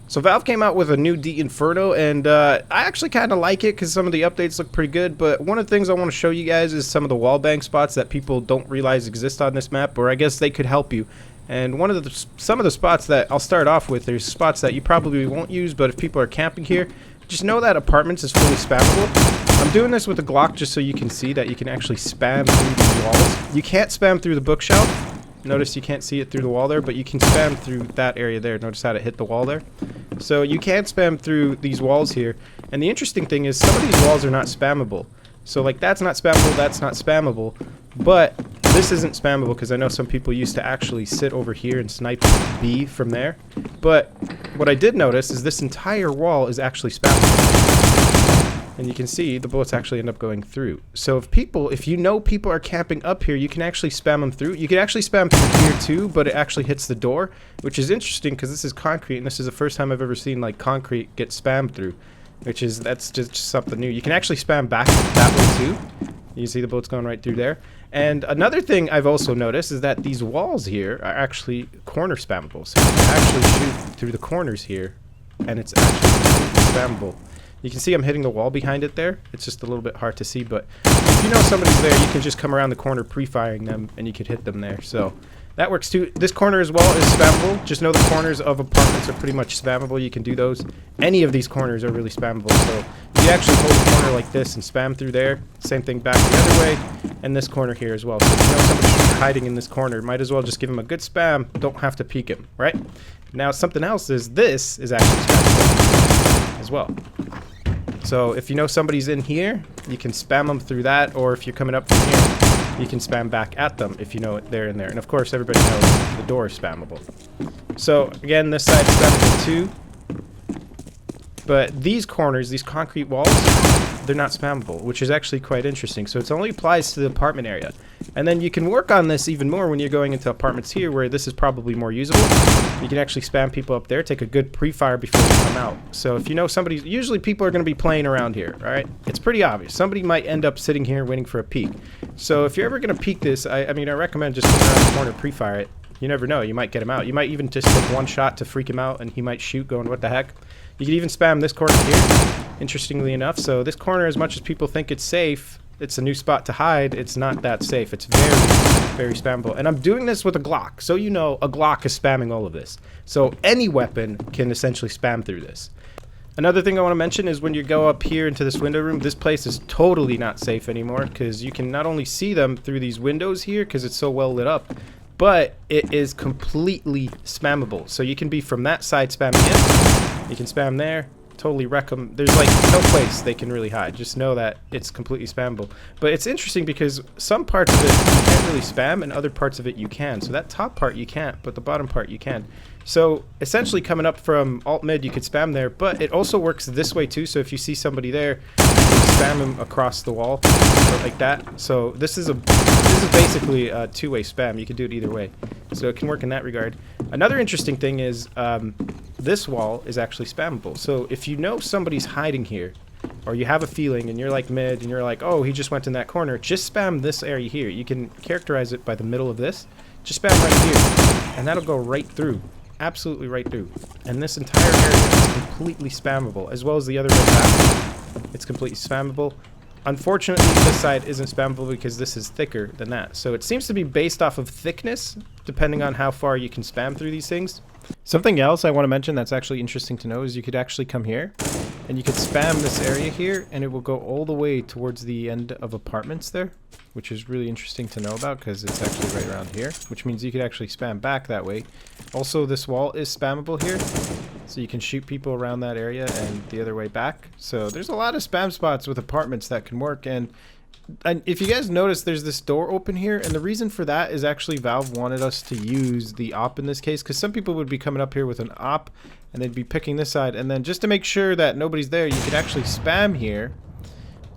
So Valve came out with a new Inferno, and I actually kind of like it because some of the updates look pretty good. But one of the things I want to show you guys is some of the wall bang spots that people don't realize exist on this map, or I guess they could help you. And some of the spots that I'll start off with, there's spots that you probably won't use, but if people are camping here, just know that apartments is fully spammable. I'm doing this with a Glock just so you can see that you can actually spam through these walls. You can't spam through the bookshelf. Notice you can't see it through the wall there, but you can spam through that area there. Notice how it hit the wall there? So you can spam through these walls here. And the interesting thing is some of these walls are not spammable. So like that's not spammable, that's not spammable. But this isn't spammable because I know some people used to actually sit over here and snipe B from there. But what I did notice is this entire wall is actually spammable. And you can see the bullets actually end up going through. So if you know people are camping up here, you can actually spam them through. You can actually spam through here too, but it actually hits the door, which is interesting because this is concrete, and this is the first time I've ever seen like concrete get spammed through, that's just something new. You can actually spam back that way too. You see the bullets going right through there. And another thing I've also noticed is that these walls here are actually corner spammable. So you can actually shoot through the corners here, and it's actually spammable. You can see I'm hitting the wall behind it there. It's just a little bit hard to see, but if you know somebody's there, you can just come around the corner pre-firing them, and you could hit them there. So that works too. This corner as well is spammable. Just know the corners of apartments are pretty much spammable. You can do those. Any of these corners are really spammable. So if you actually hold a corner like this and spam through there, same thing back the other way, and this corner here as well. So if you know somebody's hiding in this corner, might as well just give him a good spam. Don't have to peek him, right? Now something else is this is actually spammable as well. So if you know somebody's in here, you can spam them through that, or if you're coming up from here, you can spam back at them if you know they're in there. And of course, everybody knows the door is spammable. So again, this side is spammable too. But these corners, these concrete walls, they're not spammable, which is actually quite interesting. So it only applies to the apartment area. And then you can work on this even more when you're going into apartments here, where this is probably more usable. You can actually spam people up there, take a good pre-fire before you come out. So if you know somebody, usually people are going to be playing around here, all right? It's pretty obvious. Somebody might end up sitting here waiting for a peek. So if you're ever going to peek this, I mean, I recommend just going around the corner, pre-fire it. You never know. You might get him out. You might even just take one shot to freak him out, and he might shoot going, what the heck? You can even spam this corner here, interestingly enough. So this corner, as much as people think it's safe, it's a new spot to hide, it's not that safe. It's very, very spammable. And I'm doing this with a Glock, so you know a Glock is spamming all of this. So any weapon can essentially spam through this. Another thing I want to mention is when you go up here into this window room, this place is totally not safe anymore because you can not only see them through these windows here because it's so well lit up, but it is completely spammable. So you can be from that side spamming in, you can spam there, totally wreck them. There's like no place they can really hide. Just know that it's completely spammable. But it's interesting because some parts of it you can't really spam and other parts of it you can. So that top part you can't, but the bottom part you can. So essentially coming up from alt mid you could spam there, but it also works this way too. So if you see somebody there, you can spam them across the wall like that. So this is basically a two-way spam. You can do it either way. So it can work in that regard. Another interesting thing is this wall is actually spammable. So if you know somebody's hiding here, or you have a feeling and you're like mid and you're like, oh, he just went in that corner, just spam this area here. You can characterize it by the middle of this. Just spam right here, and that'll go right through. Absolutely right through. And this entire area is completely spammable, as well as the other way back. It's completely spammable. Unfortunately, this side isn't spammable because this is thicker than that. So it seems to be based off of thickness, depending on how far you can spam through these things. Something else I want to mention that's actually interesting to know is you could actually come here, and you could spam this area here, and it will go all the way towards the end of apartments there, which is really interesting to know about because it's actually right around here, which means you could actually spam back that way. Also, this wall is spammable here, so you can shoot people around that area and the other way back. So there's a lot of spam spots with apartments that can work. And if you guys notice, there's this door open here, and the reason for that is actually Valve wanted us to use the op in this case, because some people would be coming up here with an op and they'd be picking this side, and then just to make sure that nobody's there, you could actually spam here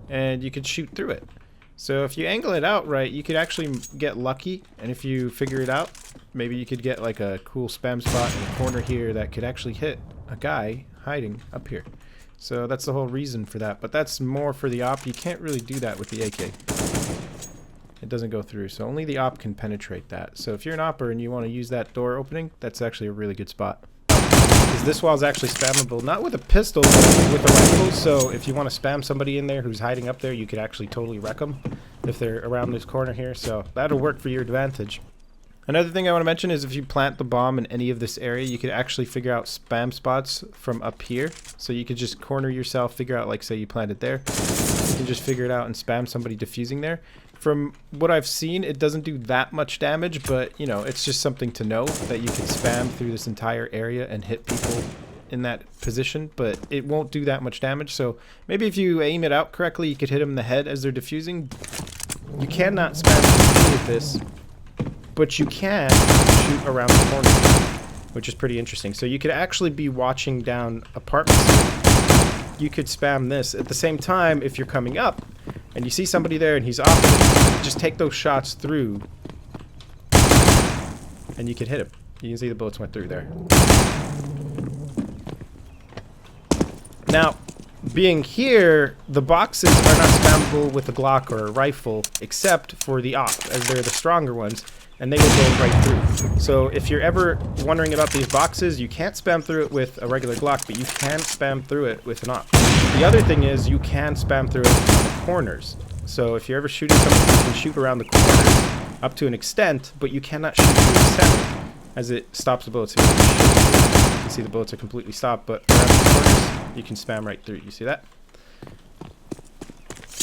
and you could shoot through it. So if you angle it out right, you could actually get lucky, and if you figure it out, maybe you could get like a cool spam spot in the corner here that could actually hit a guy hiding up here. So that's the whole reason for that, but that's more for the op. You can't really do that with the AK. It doesn't go through, so only the op can penetrate that. So if you're an opper and you want to use that door opening, that's actually a really good spot. Because is this wall is actually spammable, not with a pistol, but with a rifle. So if you want to spam somebody in there who's hiding up there, you could actually totally wreck them if they're around this corner here. So that'll work for your advantage. Another thing I want to mention is if you plant the bomb in any of this area, you could actually figure out spam spots from up here. So you could just corner yourself, figure out, like, say you planted there. You can just figure it out and spam somebody defusing there. From what I've seen, it doesn't do that much damage, but, you know, it's just something to know that you can spam through this entire area and hit people in that position, but it won't do that much damage. So maybe if you aim it out correctly, you could hit them in the head as they're defusing. You cannot spam any of this, but you can shoot around the corner, which is pretty interesting. So you could actually be watching down apartments. You could spam this. At the same time, if you're coming up and you see somebody there and he's off, just take those shots through and you could hit him. You can see the bullets went through there. Now, being here, the boxes are not spammable with a Glock or a rifle, except for the op, as they're the stronger ones, and they will go right through. So if you're ever wondering about these boxes, you can't spam through it with a regular Glock, but you can spam through it with an op. The other thing is you can spam through it on the corners. So if you're ever shooting something, you can shoot around the corners up to an extent, but you cannot shoot through the center, as it stops the bullets. You can see the bullets are completely stopped, but around the corners, you can spam right through. You see that?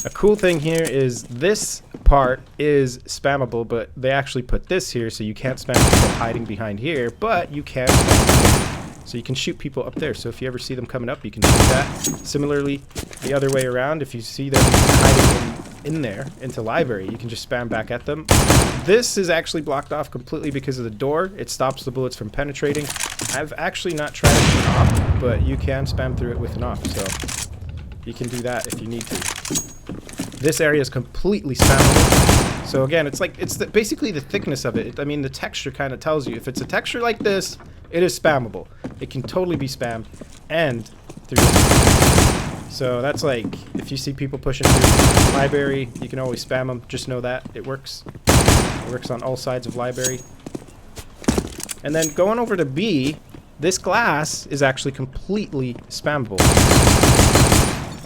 A cool thing here is this part is spammable, but they actually put this here, so you can't spam people hiding behind here, but you can spam. So you can shoot people up there. So if you ever see them coming up, you can shoot that. Similarly, the other way around, if you see them hiding in there into library, you can just spam back at them. This is actually blocked off completely because of the door. It stops the bullets from penetrating. I've actually not tried it with an op, but you can spam through it with an op, so you can do that if you need to. This area is completely spammable. So again, it's like, it's basically the thickness of it. I mean, the texture kind of tells you. If it's a texture like this, it is spammable. It can totally be spammed and through this. So that's like, if you see people pushing through the library, you can always spam them. Just know that it works. It works on all sides of library. And then going over to B, this glass is actually completely spammable.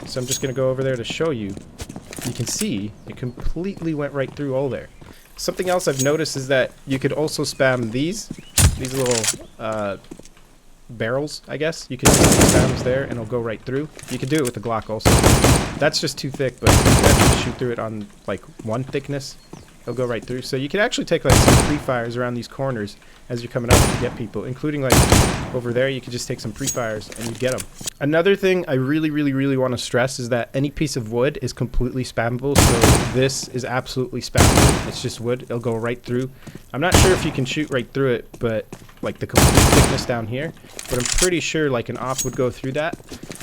So I'm just going to go over there to show you. You can see it completely went right through all there. Something else I've noticed is that you could also spam these little barrels, I guess. You can just spam there and it'll go right through. You can do it with the Glock also. That's just too thick, but you can actually shoot through it on like one thickness. It'll go right through. So you can actually take like some pre-fires around these corners as you're coming up to get people, including like over there. You can just take some pre-fires and you get them. Another thing I really want to stress is that any piece of wood is completely spammable. So this is absolutely spammable. It's just wood. It'll go right through. I'm not sure if you can shoot right through it, but like the complete thickness down here. But I'm pretty sure like an op would go through that,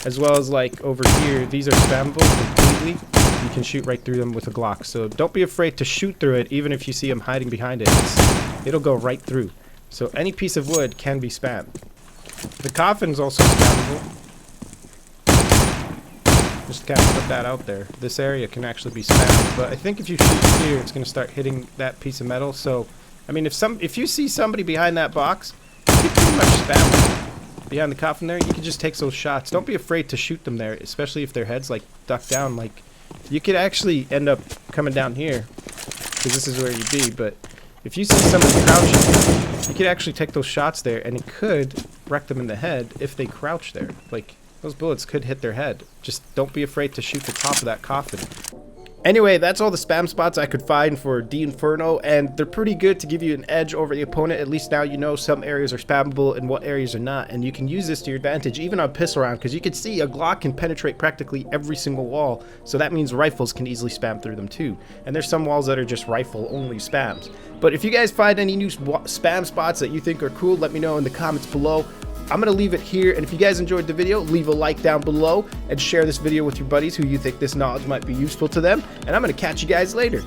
as well as like over here. These are spammable completely. You can shoot right through them with a Glock. So don't be afraid to shoot through it, even if you see them hiding behind it. It'll go right through. So any piece of wood can be spammed. The coffin's also spammable. Just kind of put that out there. This area can actually be spammed, but I think if you shoot here, it's going to start hitting that piece of metal. So, I mean, if you see somebody behind that box, you can pretty much spam them. Behind the coffin there, you can just take those shots. Don't be afraid to shoot them there, especially if their head's like ducked down. Like, you could actually end up coming down here, because this is where you'd be, but if you see somebody crouching, you could actually take those shots there, and it could wreck them in the head if they crouch there. Like, those bullets could hit their head. Just don't be afraid to shoot the top of that coffin. Anyway, that's all the spam spots I could find for the Inferno, and they're pretty good to give you an edge over the opponent. At least now you know some areas are spammable and what areas are not, and you can use this to your advantage even on pistol round, because you can see a Glock can penetrate practically every single wall, so that means rifles can easily spam through them too. And there's some walls that are just rifle only spams. But if you guys find any new spam spots that you think are cool, let me know in the comments below. I'm going to leave it here, and if you guys enjoyed the video, leave a like down below and share this video with your buddies who you think this knowledge might be useful to them, and I'm going to catch you guys later.